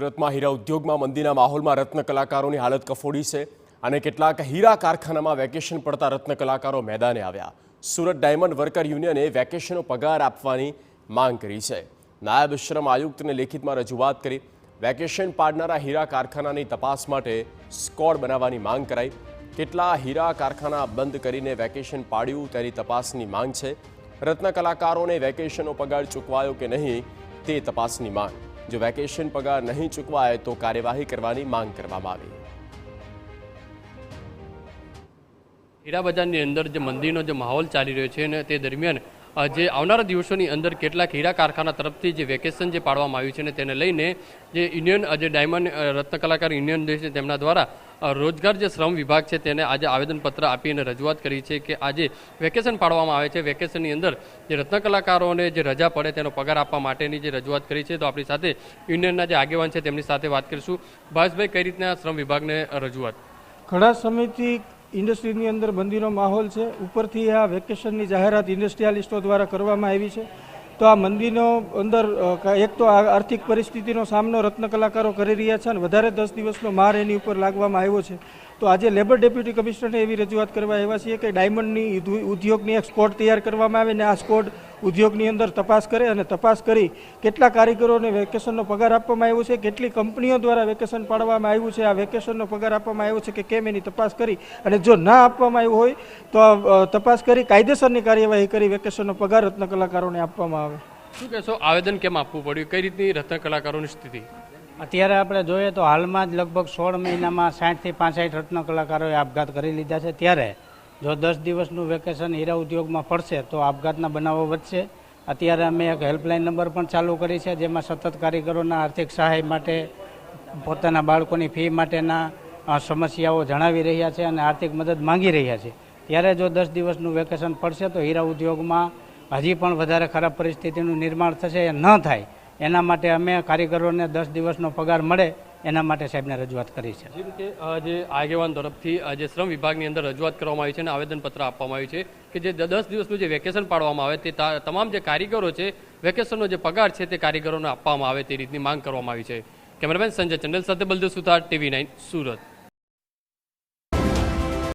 સુરતમાં હીરા ઉદ્યોગમાં મંદીના માહોલમાં રત્ન કલાકારોની હાલત કફોડી છે અને કેટલાક હીરા કારખાનામાં વેકેશન પડતા રત્ન કલાકારો મેદાને આવ્યા। સુરત ડાયમંડ વર્કર યુનિયને વેકેશનનો પગાર આપવાની માંગ કરી છે। નાયબ શ્રમ આયુક્તને લેખિતમાં રજૂઆત કરી વેકેશન પાડનારા હીરા કારખાનાની તપાસ માટે સ્કોડ બનાવવાની માંગ કરાઈ। કેટલા હીરા કારખાના બંધ કરીને વેકેશન પાડ્યું તેની તપાસની માંગ છે। રત્ન કલાકારોને વેકેશનનો પગાર ચૂકવાયો કે નહીં તે તપાસની માંગ। જો વેકેશન પગાર નહીં ચૂકવાય તો કાર્યવાહી કરવાની માંગ કરવામાં આવી। હીરા બજારની અંદર જે મંદીનો જે માહોલ ચાલી રહ્યો છે ને તે દરમિયાન જે આવનારા દિવસોની અંદર કેટલાક હીરા કારખાના તરફથી જે વેકેશન જે પાડવામાં આવ્યું છે ને તેને લઈને જે યુનિયન જે ડાયમંડ રત્ન કલાકાર યુનિયન જે છે તેમના દ્વારા રોજગાર જે શ્રમ વિભાગ છે તેને આજે આવેદનપત્ર આપીને રજૂઆત કરી છે કે આજે વેકેશન પાડવામાં આવે છે। વેકેશનની અંદર જે રત્ન કલાકારોને જે રજા પડે તેનો પગાર આપવા માટેની જે રજૂઆત કરી છે। તો આપણી સાથે યુનિયનના જે આગેવાન છે તેમની સાથે વાત કરીશું। ભાવેશભાઈ, કઈ રીતના શ્રમ વિભાગને રજૂઆત? ઘણા સમયથી ઇન્ડસ્ટ્રીની અંદર મંદીનો માહોલ છે। ઉપરથી આ વેકેશનની જાહેરાત ઇન્ડસ્ટ્રીયાલિસ્ટો દ્વારા કરવામાં આવી છે। તો આ મંદીનો અંદર એક તો આર્થિક પરિસ્થિતિનો સામનો રત્ન કલાકારો કરી રહ્યા છે અને વધારે 10 દિવસનો માર એની ઉપર લાગવામાં આવ્યો છે। તો આજે લેબર ડેપ્યુટી કમિશનરને એવી રજૂઆત કરવા આવ્યા છીએ કે ડાયમંડની ઉદ્યોગની એક સ્કોડ તૈયાર કરવામાં આવે ને આ સ્કોડ ઉદ્યોગની અંદર તપાસ કરે અને તપાસ કરી કેટલા કારીગરોને વેકેશનનો પગાર આપવામાં આવ્યો છે, કેટલી કંપનીઓ દ્વારા વેકેશન પાડવામાં આવ્યું છે, આ વેકેશનનો પગાર આપવામાં આવ્યો છે કે કેમ એની તપાસ કરી અને જો ના આપવામાં આવ્યું હોય તો તપાસ કરી કાયદેસરની કાર્યવાહી કરી વેકેશનનો પગાર રત્ન કલાકારોને આપવામાં આવે। શું કહેશો, આવેદન કેમ આપવું પડ્યું? કઈ રીતની રત્ન કલાકારોની સ્થિતિ? અત્યારે આપણે જોઈએ તો હાલમાં જ લગભગ 16 મહિનામાં 60 થી 65 રત્ન કલાકારોએ આપઘાત કરી લીધા છે। ત્યારે જો 10 દિવસનું વેકેશન હીરા ઉદ્યોગમાં પડશે તો આપઘાતના બનાવો વધશે। અત્યારે અમે એક હેલ્પલાઇન નંબર પણ ચાલુ કરી છે જેમાં સતત કારીગરોના આર્થિક સહાય માટે, પોતાના બાળકોની ફી માટેના સમસ્યાઓ જણાવી રહ્યા છે અને આર્થિક મદદ માંગી રહ્યા છે। ત્યારે જો 10 દિવસનું વેકેશન પડશે તો હીરા ઉદ્યોગમાં હજી પણ વધારે ખરાબ પરિસ્થિતિનું નિર્માણ થશે। એ ન થાય એના માટે અમે કારીગરોને 10 દિવસનો પગાર મળે એના માટે સાહેબને રજૂઆત કરી છે। જેમ કે જે આગેવાન તરફથી જે શ્રમ વિભાગની અંદર રજૂઆત કરવામાં આવી છે અને આવેદનપત્ર આપવામાં આવ્યું છે કે જે 10 દિવસનું જે વેકેશન પાડવામાં આવે તે તમામ જે કારીગરો છે વેકેશનનો જે પગાર છે તે કારીગરોને આપવામાં આવે તે રીતની માંગ કરવામાં આવી છે। કેમેરામેન સંજય ચંડેલ સાથે બલદેવ સુથાર, TV9 સુરત।